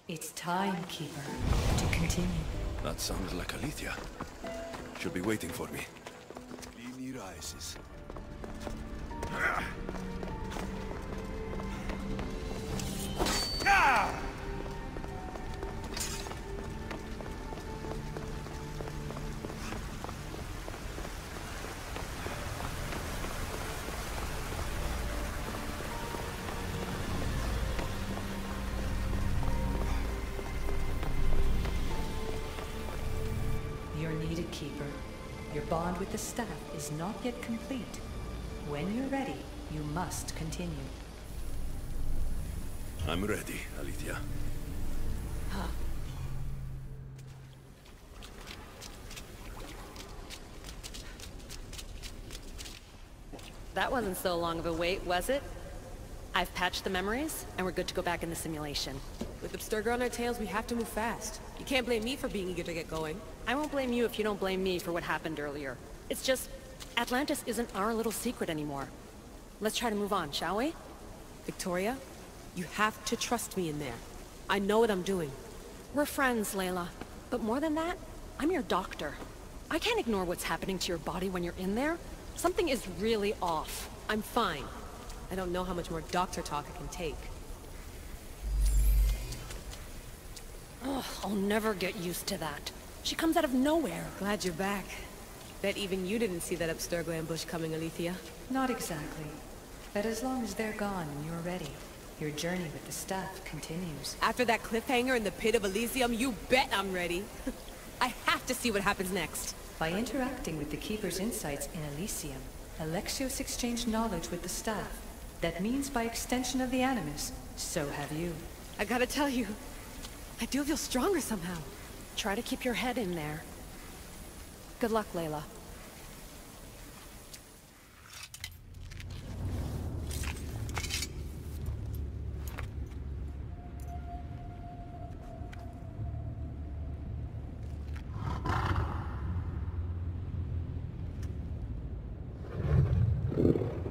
It's time, Keeper, to continue. That sounds like Alethea. She'll be waiting for me. Rises. You're needed, Keeper. Your bond with the staff is not yet complete. When you're ready, you must continue. I'm ready, Alethea. That wasn't so long of a wait, was it? I've patched the memories, and we're good to go back in the simulation. With Abstergo on our tails, we have to move fast. You can't blame me for being eager to get going. I won't blame you if you don't blame me for what happened earlier. It's just, Atlantis isn't our little secret anymore. Let's try to move on, shall we? Victoria, you have to trust me in there. I know what I'm doing. We're friends, Layla. But more than that, I'm your doctor. I can't ignore what's happening to your body when you're in there. Something is really off. I'm fine. I don't know how much more doctor talk I can take. Ugh, I'll never get used to that. She comes out of nowhere. Glad you're back. Bet even you didn't see that Abstergo ambush coming, Alethea. Not exactly. But as long as they're gone and you're ready, your journey with the staff continues. After that cliffhanger in the pit of Elysium, you bet I'm ready. I have to see what happens next. By interacting with the Keeper's insights in Elysium, Alexios exchanged knowledge with the staff. That means by extension of the Animus, so have you. I gotta tell you, I do feel stronger somehow. Try to keep your head in there. Good luck, Layla.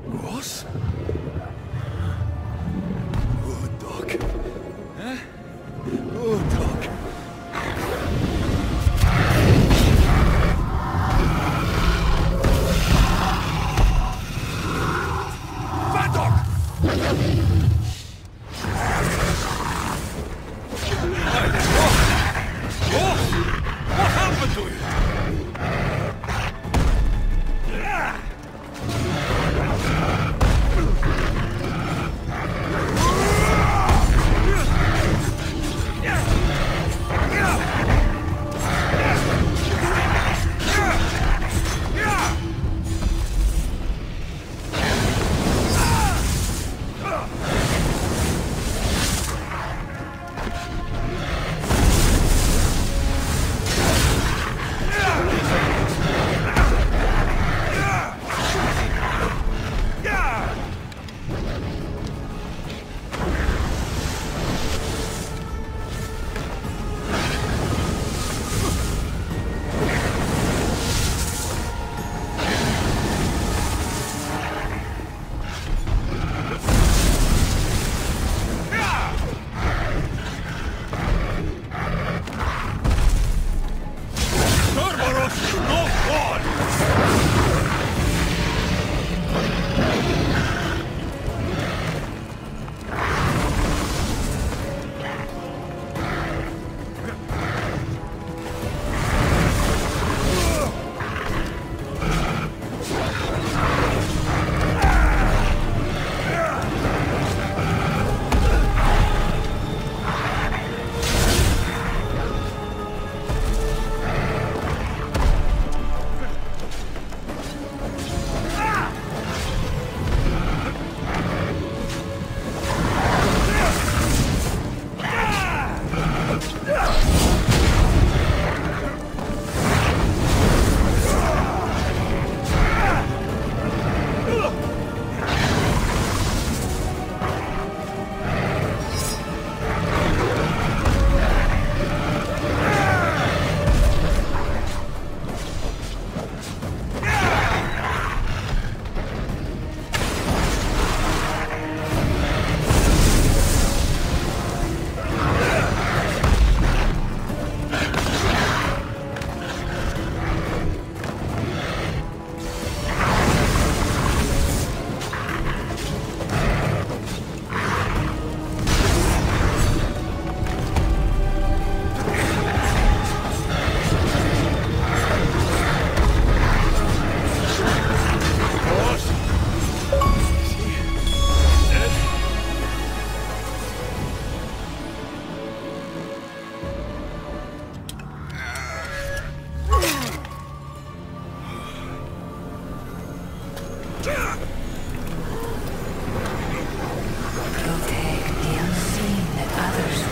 Ross? Oh, Doc. Huh? Oh, Doc.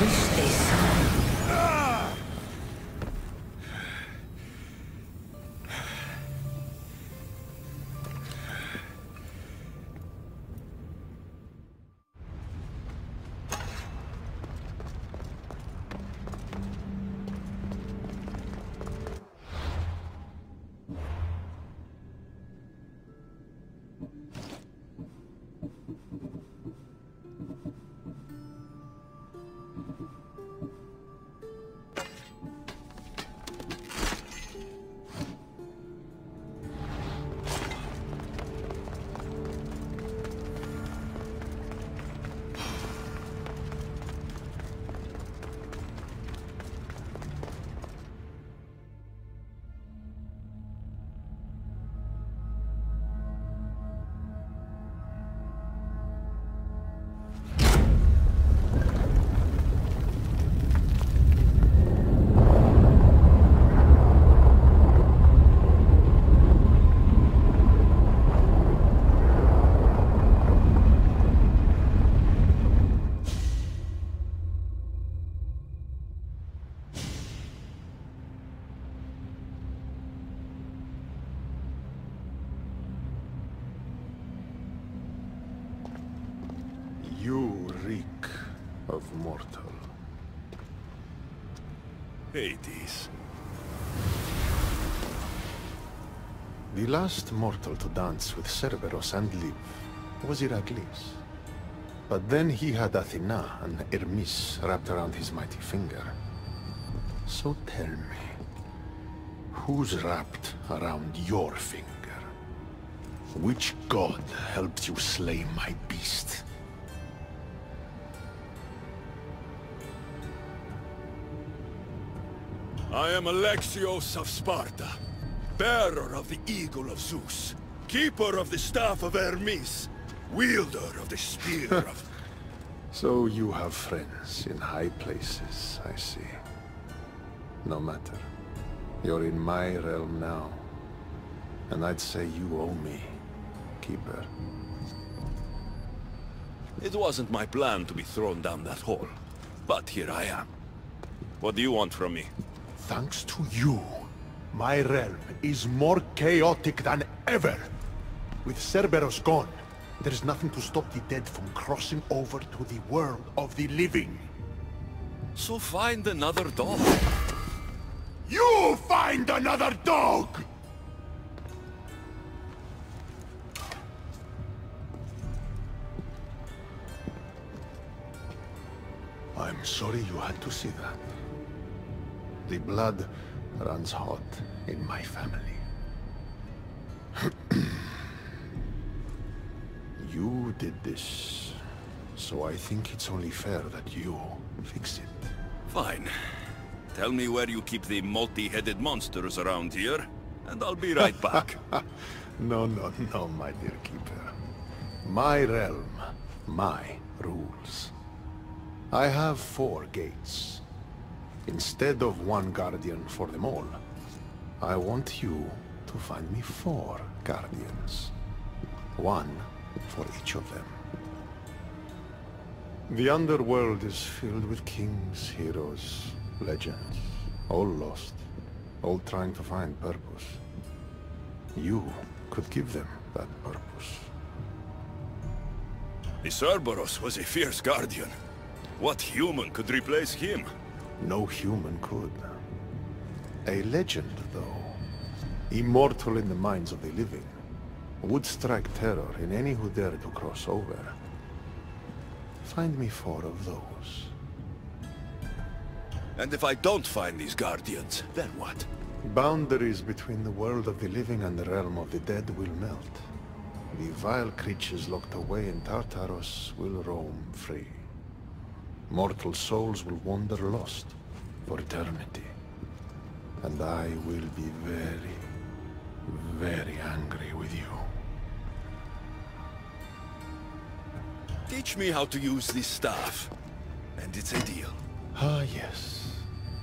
wish they saw. You reek of mortal. Hades. The last mortal to dance with Cerberus and live was Heracles. But then he had Athena and Hermes wrapped around his mighty finger. So tell me, who's wrapped around your finger? Which god helped you slay my beast? I am Alexios of Sparta, bearer of the Eagle of Zeus, keeper of the Staff of Hermes, wielder of the Spear of... So you have friends in high places, I see. No matter. You're in my realm now. And I'd say you owe me, Keeper. It wasn't my plan to be thrown down that hole, but here I am. What do you want from me? Thanks to you, my realm is more chaotic than ever. With Cerberus gone, there's nothing to stop the dead from crossing over to the world of the living. So find another dog. You find another dog! I'm sorry you had to see that. The blood runs hot in my family. You did this, so I think it's only fair that you fix it. Fine. Tell me where you keep the multi-headed monsters around here, and I'll be right back. No, my dear Keeper. My realm, my rules. I have 4 gates. Instead of 1 guardian for them all, I want you to find me 4 guardians. 1 for each of them. The underworld is filled with kings, heroes, legends. All lost. All trying to find purpose. You could give them that purpose. The Cerberus was a fierce guardian. What human could replace him? No human could. A legend, though, immortal in the minds of the living, would strike terror in any who dare to cross over. Find me 4 of those. And if I don't find these guardians, then what? Boundaries between the world of the living and the realm of the dead will melt. The vile creatures locked away in Tartarus will roam free. Mortal souls will wander lost for eternity. And I will be very, very angry with you. Teach me how to use this staff, and it's a deal. Ah, yes.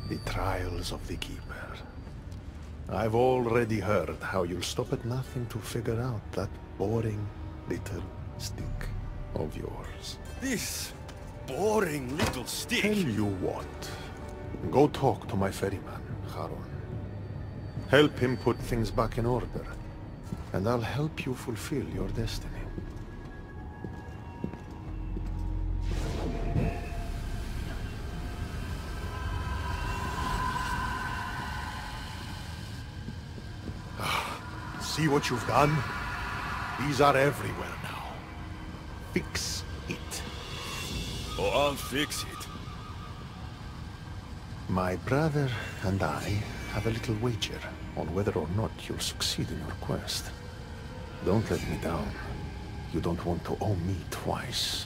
The trials of the Keeper. I've already heard how you'll stop at nothing to figure out that boring little stick of yours. This boring little stick. Tell you what. Go talk to my ferryman, Charon. Help him put things back in order. And I'll help you fulfill your destiny. See what you've done? These are everywhere now. Fix it. Oh, I'll fix it. My brother and I have a little wager on whether or not you'll succeed in your quest. Don't let me down. You don't want to owe me twice.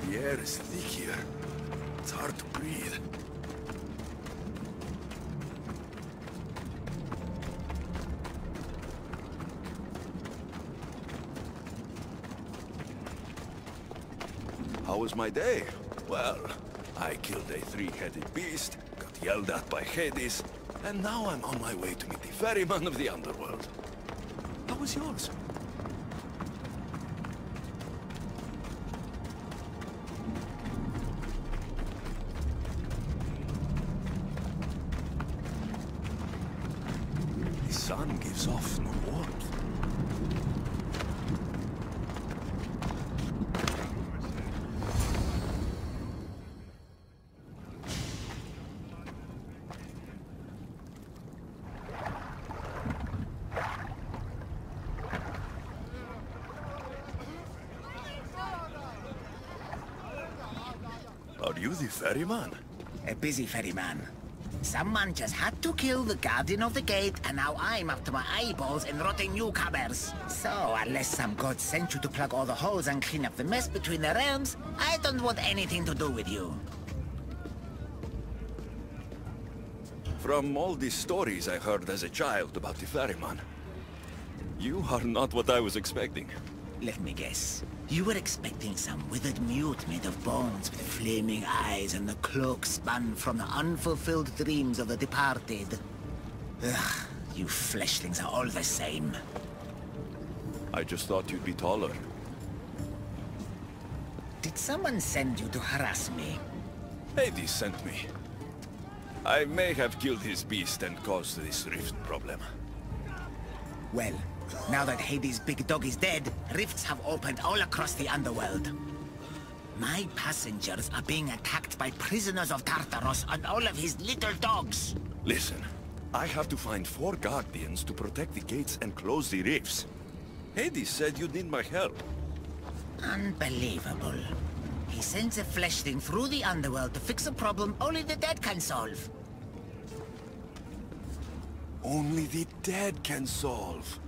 The air is thick here. It's hard to breathe. How was my day? Well, I killed a three-headed beast, got yelled at by Hades, and now I'm on my way to meet the ferryman of the underworld. How was yours? The sun gives off no warmth. Are you the ferryman? A busy ferryman. Someone just had to kill the guardian of the gate, and now I'm up to my eyeballs in rotting newcomers. So, unless some god sent you to plug all the holes and clean up the mess between the realms, I don't want anything to do with you. From all these stories I heard as a child about the ferryman, you are not what I was expecting. Let me guess. You were expecting some withered mute made of bones with flaming eyes and the cloak spun from the unfulfilled dreams of the departed. Ugh, you fleshlings are all the same. I just thought you'd be taller. Did someone send you to harass me? Hades sent me. I may have killed his beast and caused this rift problem. Well, now that Hades' big dog is dead, rifts have opened all across the underworld. My passengers are being attacked by prisoners of Tartaros and all of his little dogs. Listen, I have to find 4 guardians to protect the gates and close the rifts. Hades said you'd need my help. Unbelievable. He sends a fleshling through the underworld to fix a problem only the dead can solve. Only the dead can solve.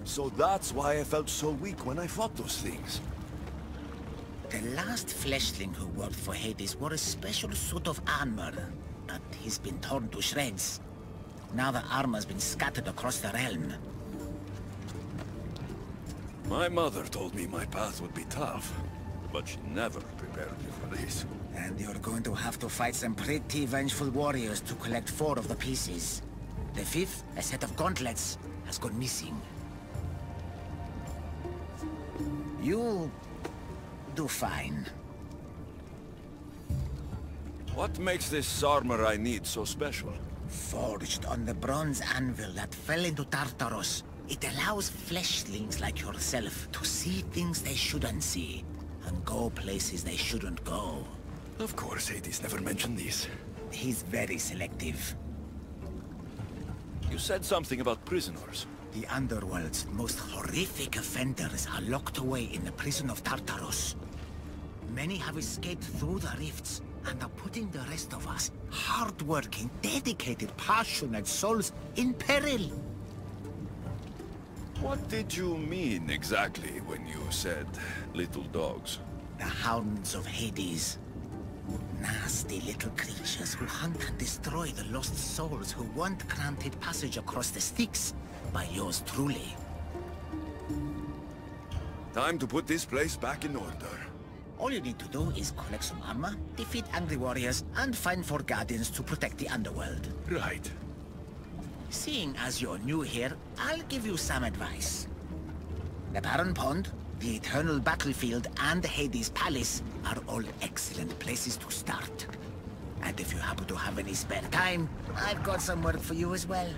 So that's why I felt so weak when I fought those things. The last fleshling who worked for Hades wore a special suit of armor, but he's been torn to shreds. Now the armor's been scattered across the realm. My mother told me my path would be tough, but she never prepared me for this. And you're going to have to fight some pretty vengeful warriors to collect 4 of the pieces. The 5th, a set of gauntlets, has gone missing. You'll do fine. What makes this armor I need so special? Forged on the bronze anvil that fell into Tartaros, it allows fleshlings like yourself to see things they shouldn't see, and go places they shouldn't go. Of course, Hades never mentioned these. He's very selective. You said something about prisoners. The Underworld's most horrific offenders are locked away in the prison of Tartaros. Many have escaped through the rifts, and are putting the rest of us, hard-working, dedicated, passionate souls, in peril. What did you mean exactly when you said little dogs? The Hounds of Hades. Nasty little creatures who hunt and destroy the lost souls who weren't granted passage across the Styx by yours truly. Time to put this place back in order. All you need to do is collect some armor, defeat angry warriors, and find 4 guardians to protect the Underworld. Right. Seeing as you're new here, I'll give you some advice. The Barren Pond, the Eternal Battlefield, and the Hades Palace are all excellent places to start. And if you happen to have any spare time, I've got some work for you as well.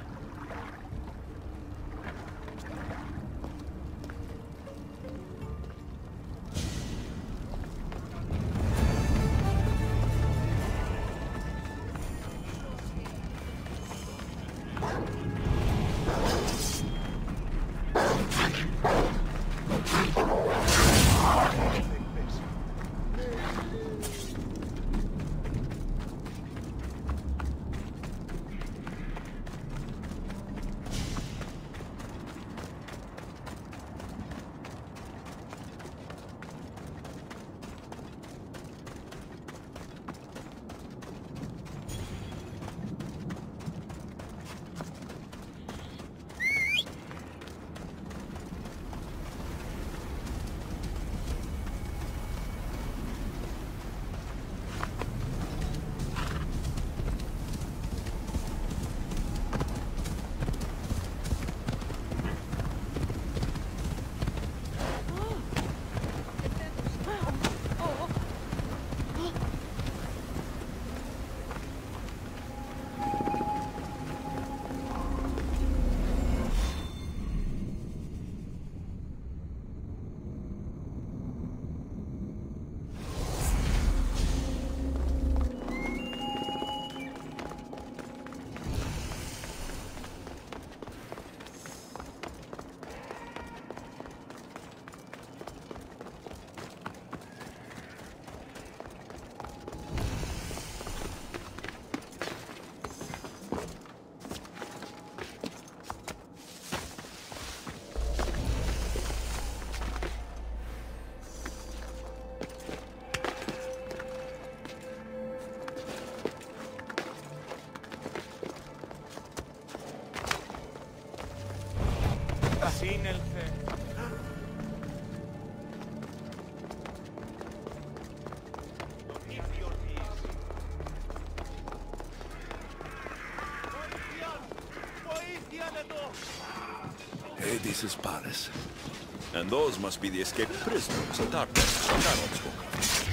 Sin el fe. Hades' palace. And those must be the escaped prisoners at Atlantis Harold spoke of.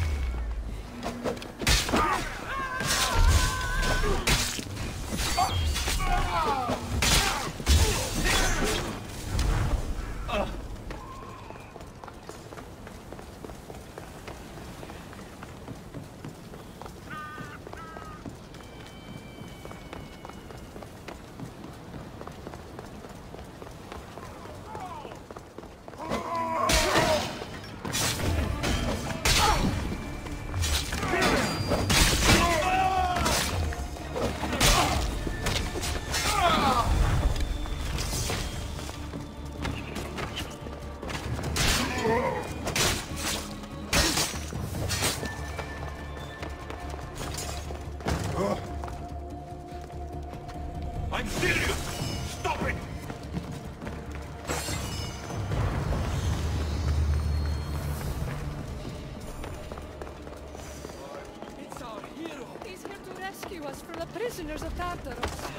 The prisoners of Tartarus.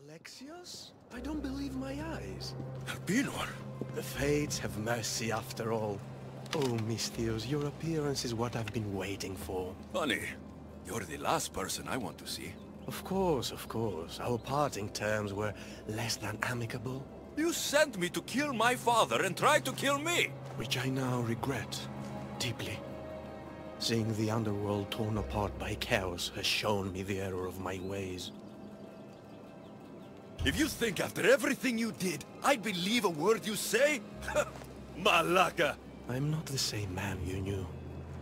Alexios? I don't believe my eyes. Albinor? The Fates have mercy after all. Oh, Misthios, your appearance is what I've been waiting for. Honey, you're the last person I want to see. Of course, of course. Our parting terms were less than amicable. You sent me to kill my father and tried to kill me! Which I now regret. Deeply. Seeing the underworld torn apart by chaos has shown me the error of my ways. If you think after everything you did, I'd believe a word you say? Malaka! I'm not the same man you knew.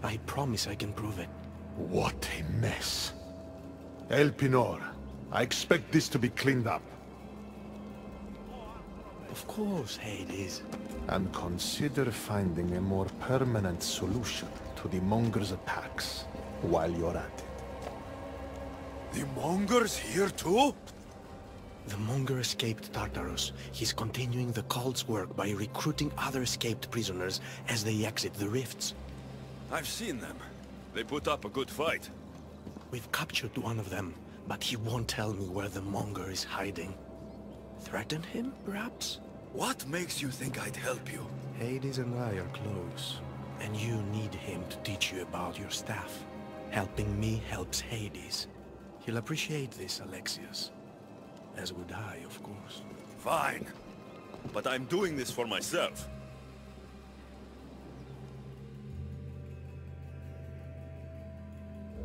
I promise I can prove it. What a mess. Elpinor, I expect this to be cleaned up. Of course, Hades. And consider finding a more permanent solution to the Monger's attacks while you're at it. The Mongers here too? The Monger escaped Tartarus. He's continuing the cult's work by recruiting other escaped prisoners as they exit the rifts. I've seen them. They put up a good fight. We've captured one of them, but he won't tell me where the Monger is hiding. Threaten him, perhaps? What makes you think I'd help you? Hades and I are close, and you need him to teach you about your staff. Helping me helps Hades. He'll appreciate this, Alexios. As would I, of course. Fine. But I'm doing this for myself.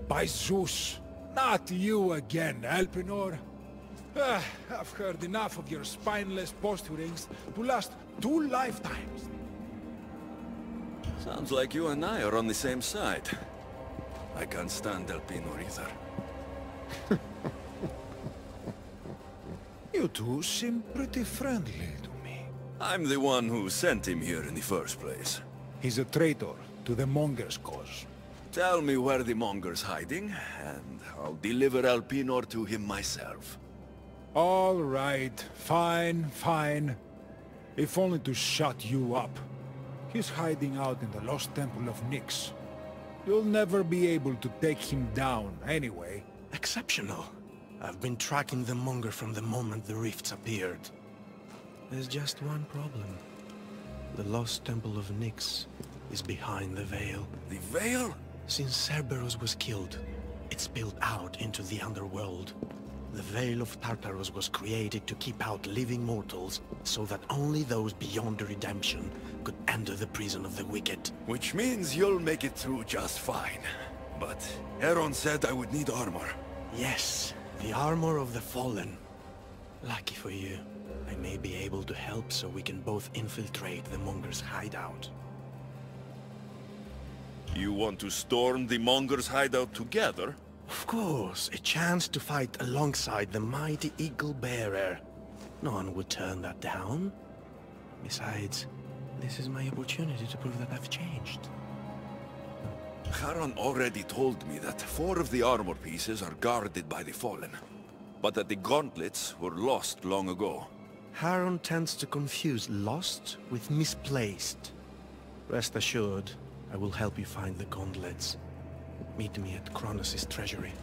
By Zeus, not you again, Elpinor. I've heard enough of your spineless posturings to last 2 lifetimes. Sounds like you and I are on the same side. I can't stand Elpinor either. You two seem pretty friendly to me. I'm the one who sent him here in the first place. He's a traitor to the Monger's cause. Tell me where the Monger's hiding, and I'll deliver Elpinor to him myself. All right, fine, fine. If only to shut you up. He's hiding out in the lost temple of Nyx. You'll never be able to take him down anyway. Exceptional. I've been tracking the Monger from the moment the rifts appeared. There's just one problem. The lost temple of Nyx is behind the veil. The veil? Since Cerberus was killed, it spilled out into the underworld. The Veil of Tartarus was created to keep out living mortals, so that only those beyond redemption could enter the prison of the wicked. Which means you'll make it through just fine. But Heron said I would need armor. Yes, the armor of the fallen. Lucky for you, I may be able to help so we can both infiltrate the Monger's hideout. You want to storm the Monger's hideout together? Of course, a chance to fight alongside the mighty Eagle Bearer. No one would turn that down. Besides, this is my opportunity to prove that I've changed. Charon already told me that 4 of the armor pieces are guarded by the Fallen, but that the gauntlets were lost long ago. Charon tends to confuse lost with misplaced. Rest assured, I will help you find the gauntlets. Meet me at Kronos' treasury.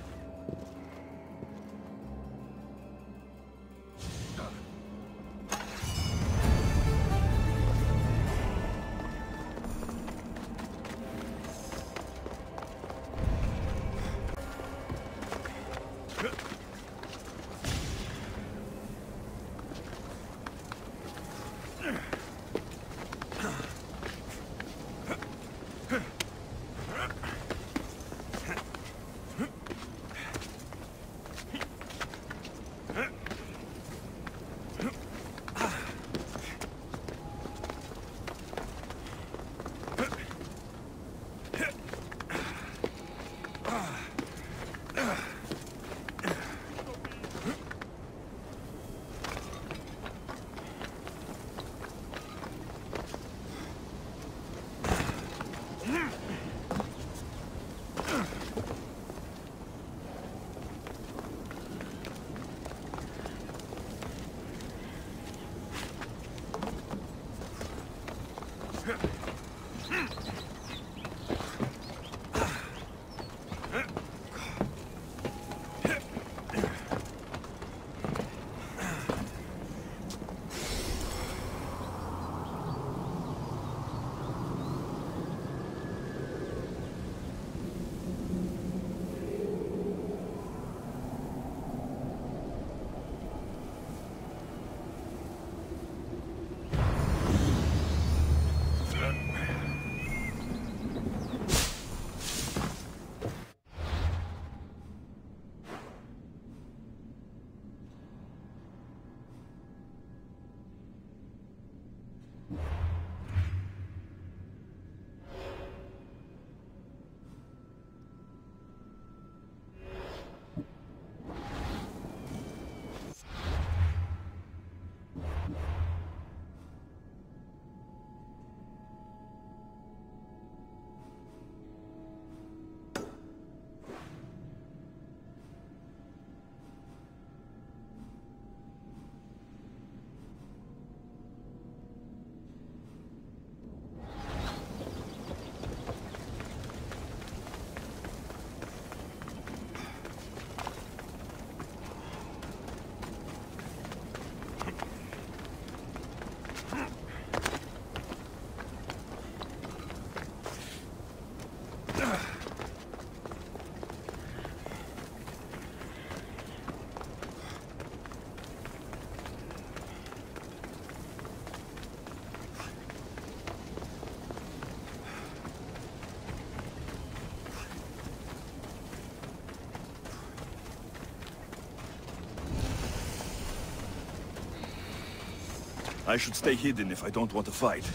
I should stay hidden if I don't want to fight.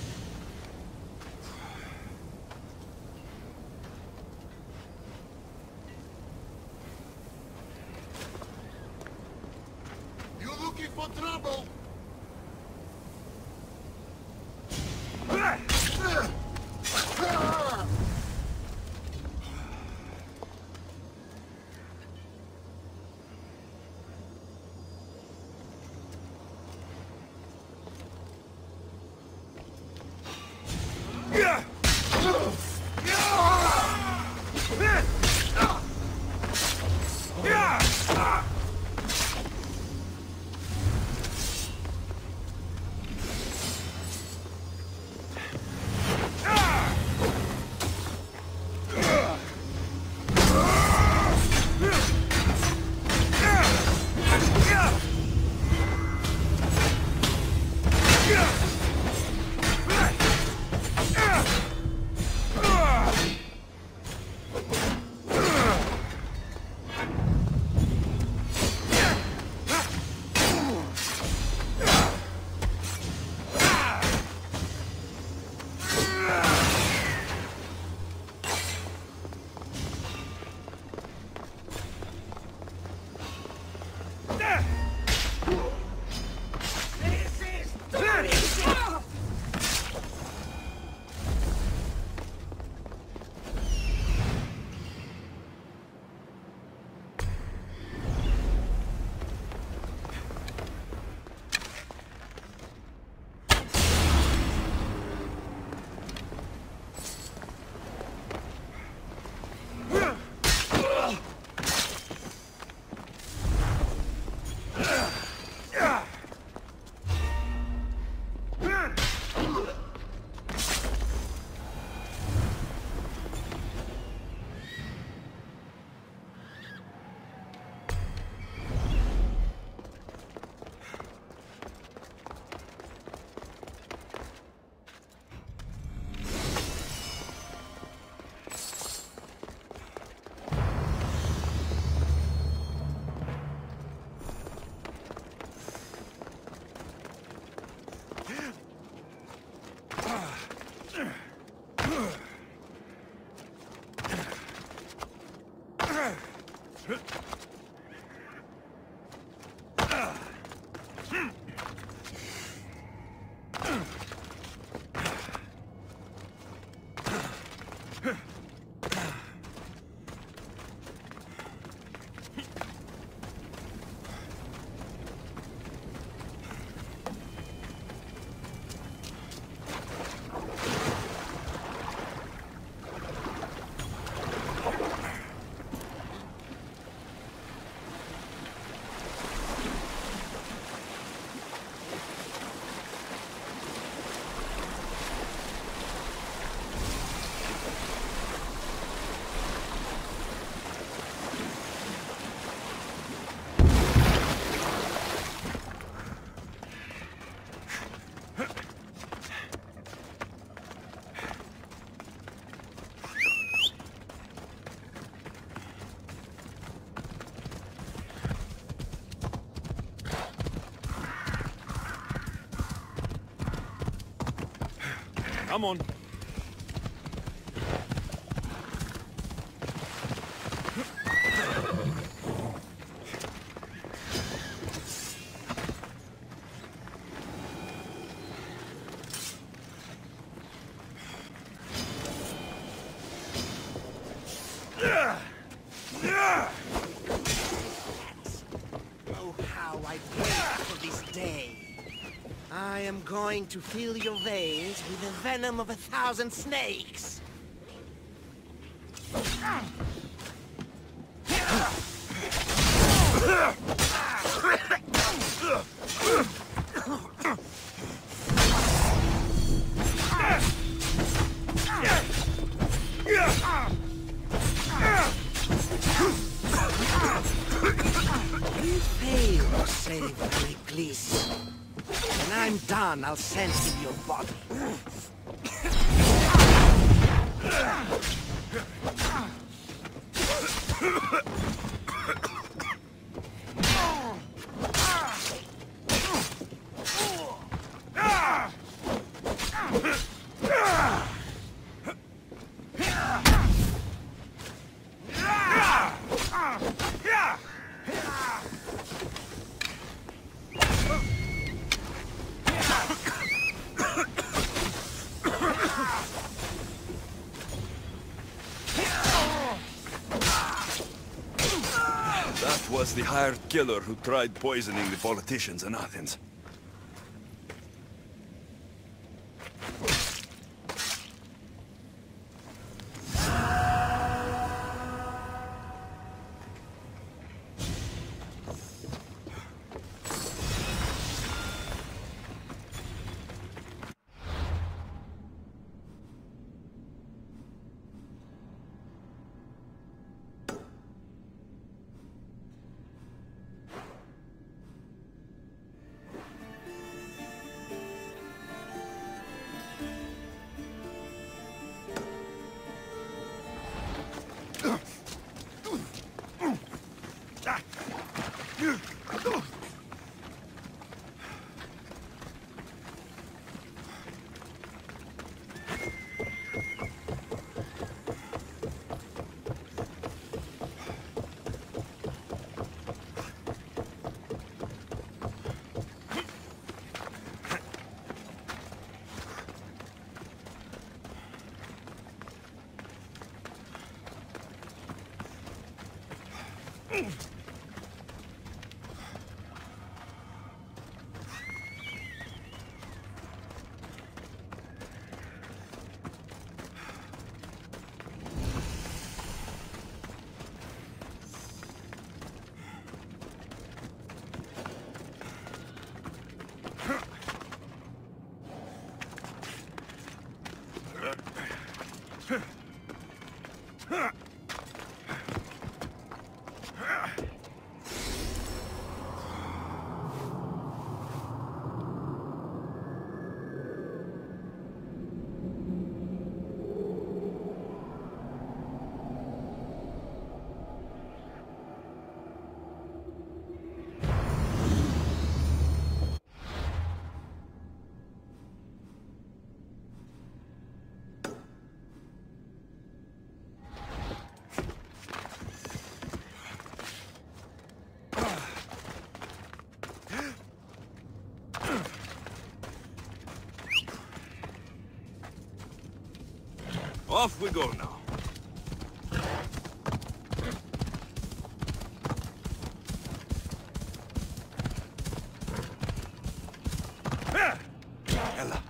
You looking for trouble? Come on. Oh, how I wait for this day. I am going to fill your veins with the venom of 1,000 snakes. You failed to save Atlantis. When I'm done, I'll send him your body. That was the hired killer who tried poisoning the politicians in Athens. Off we go now. Ella.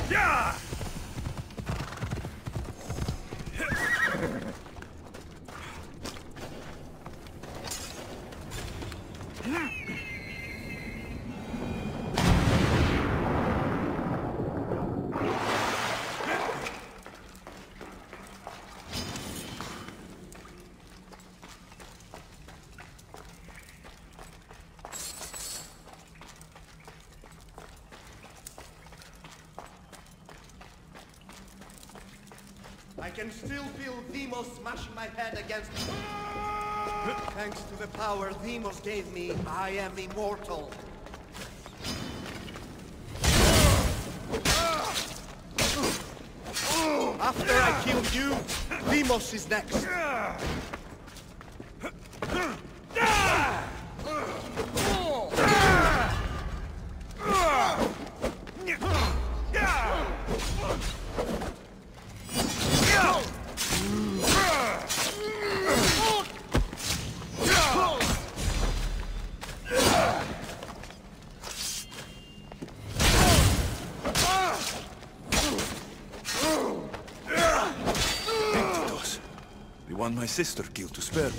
Yeah! I can still feel Demos smashing my head against... Thanks to the power Demos gave me, I am immortal. After I kill you, Demos is next. The one my sister killed to spare me.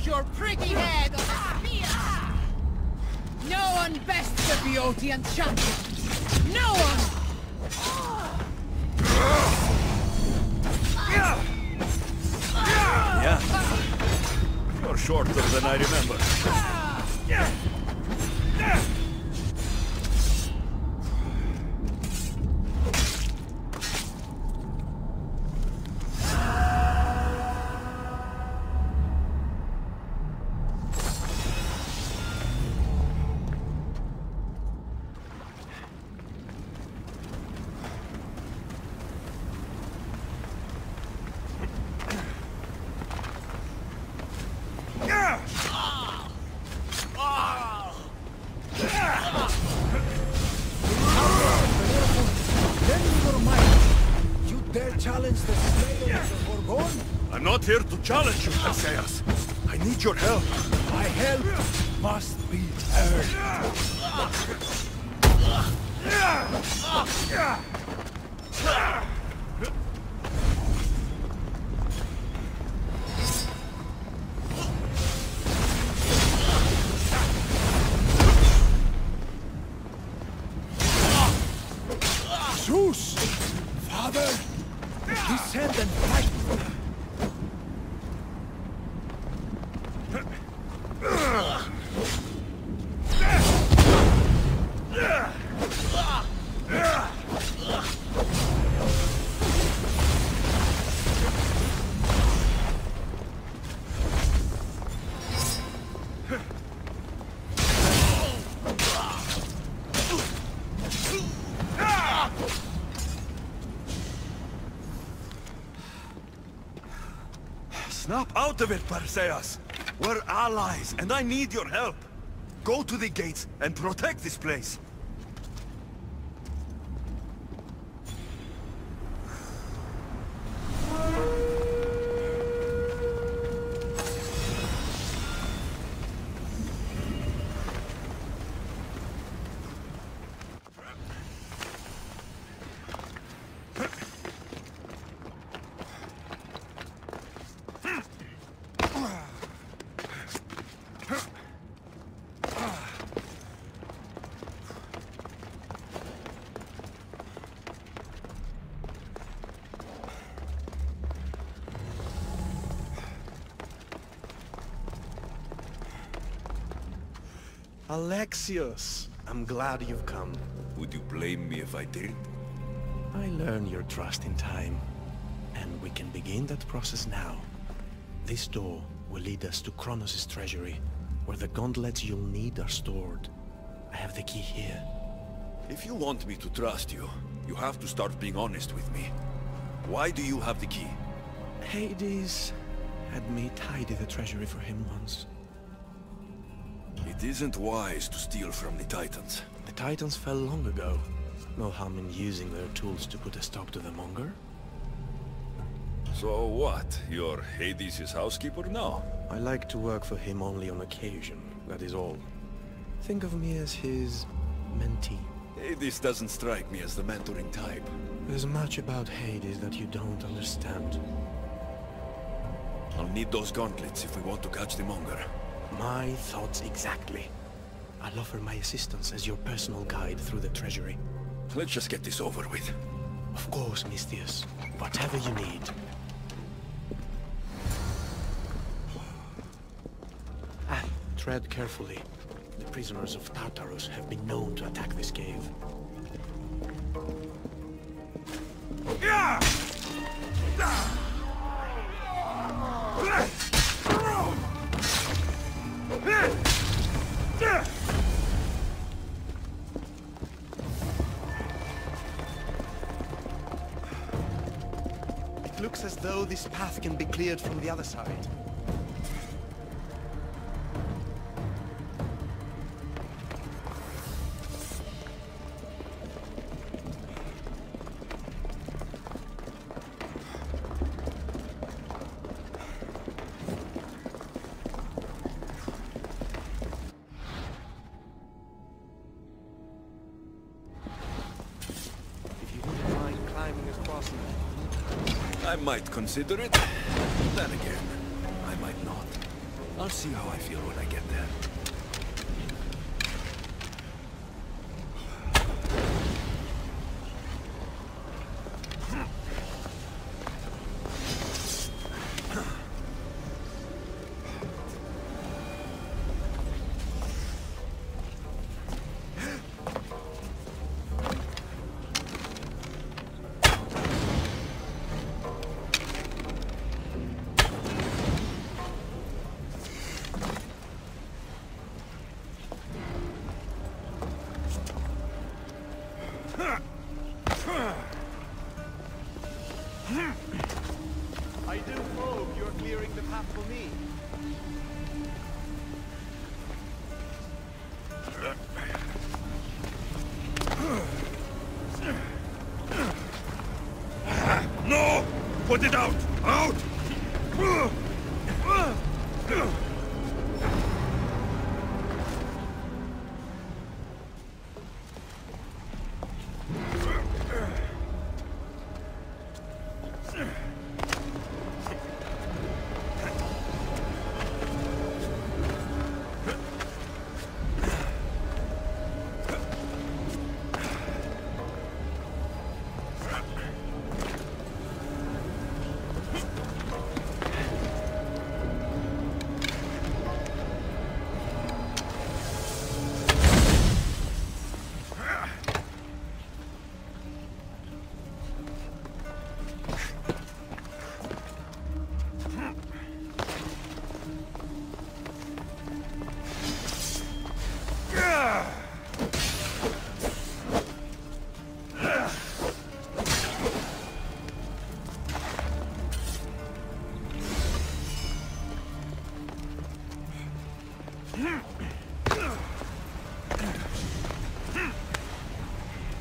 off your pretty head on a spear! No one bests the Boeotian champion! No one! Yeah. You're shorter than I remember. I'm not here to challenge you, Perseus. I need your help. My help must be earned. Zeus! Father! Descend and fight! Snap out of it, Perseus! We're allies, and I need your help! Go to the gates and protect this place! Alexios, I'm glad you've come. Would you blame me if I did? I learn your trust in time, and we can begin that process now. This door will lead us to Kronos' treasury, where the gauntlets you'll need are stored. I have the key here. If you want me to trust you, you have to start being honest with me. Why do you have the key? Hades had me tidy the treasury for him once. It isn't wise to steal from the Titans. The Titans fell long ago. No harm in using their tools to put a stop to the monger. So what? You're Hades' housekeeper now? I like to work for him only on occasion, that is all. Think of me as his mentee. Hades doesn't strike me as the mentoring type. There's much about Hades that you don't understand. I'll need those gauntlets if we want to catch the monger. My thoughts exactly. I'll offer my assistance as your personal guide through the treasury. Let's just get this over with. Of course, Misthios. Whatever you need. Tread carefully. The prisoners of Tartarus have been known to attack this cave. It looks as though this path can be cleared from the other side. I might consider it. Then again, I might not. I'll see how I feel when I get there. I do hope you're clearing the path for me. No! Put it out! Out!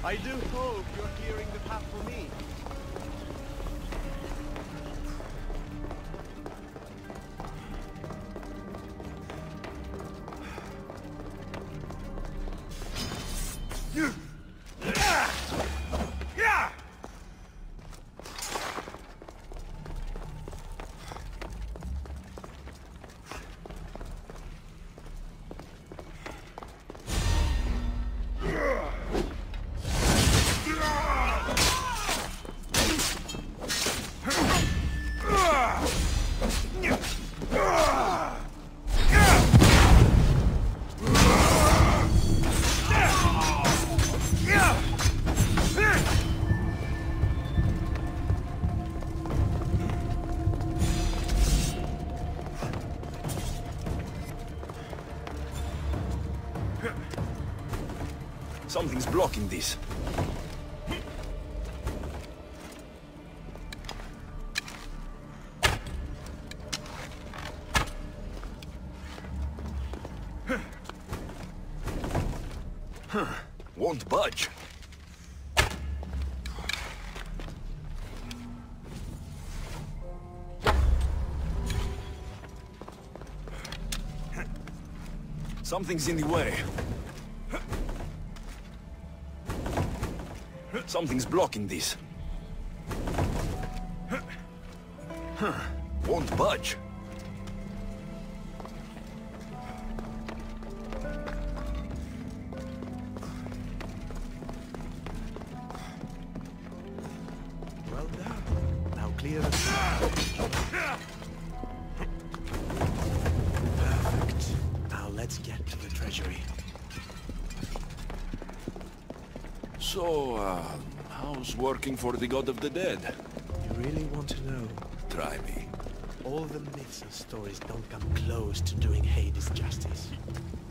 I do hope you're clearing the path for me. Something's blocking this. Won't budge. Something's in the way. Something's blocking this. Won't budge. Well done. Now clear the Perfect. Now let's get to the treasury. So, how's working for the God of the Dead? You really want to know? Try me. All the myths and stories don't come close to doing Hades justice.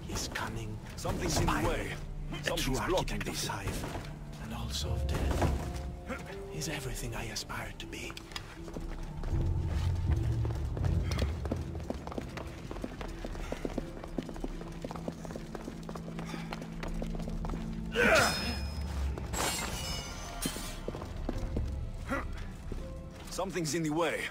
He's cunning, Something's in the way. a true Something's blocking architect this. of life, and also of death. He's everything I aspire to be. Something's in the way.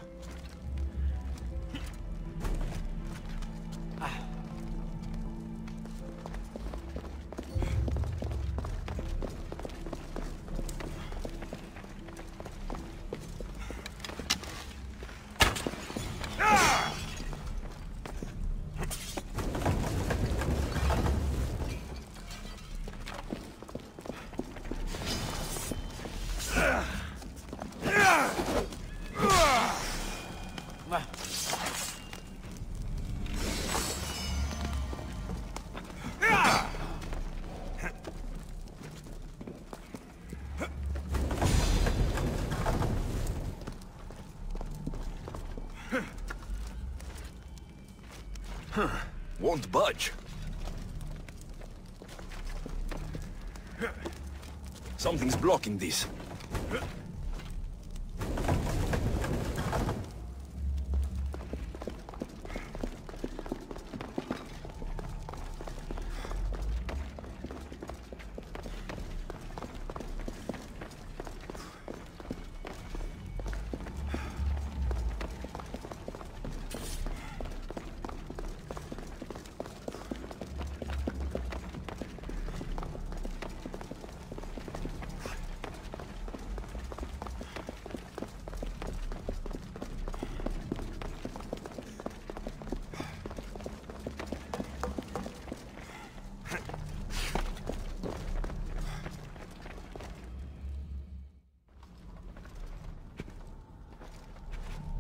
won't budge. Something's blocking these.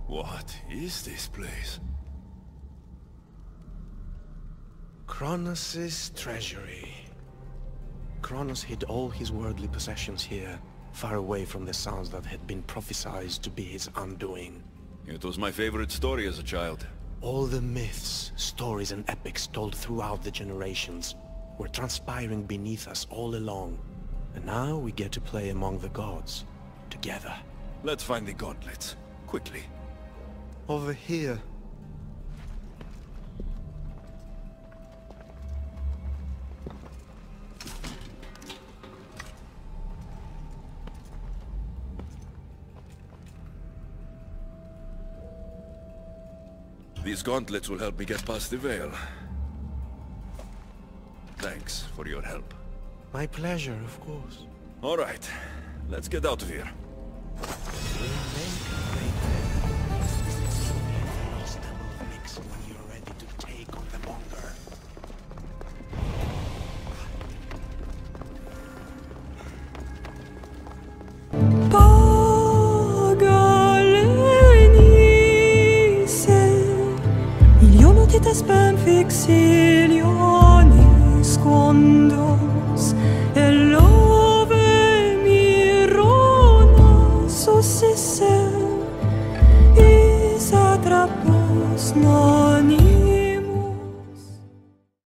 What is this place? Kronos' treasury. Kronos hid all his worldly possessions here, far away from the sounds that had been prophesied to be his undoing. It was my favorite story as a child. All the myths, stories and epics told throughout the generations were transpiring beneath us all along. And now we get to play among the gods, together. Let's find the gauntlets, quickly. Over here. These gauntlets will help me get past the veil. Thanks for your help. My pleasure, of course. All right, let's get out of here.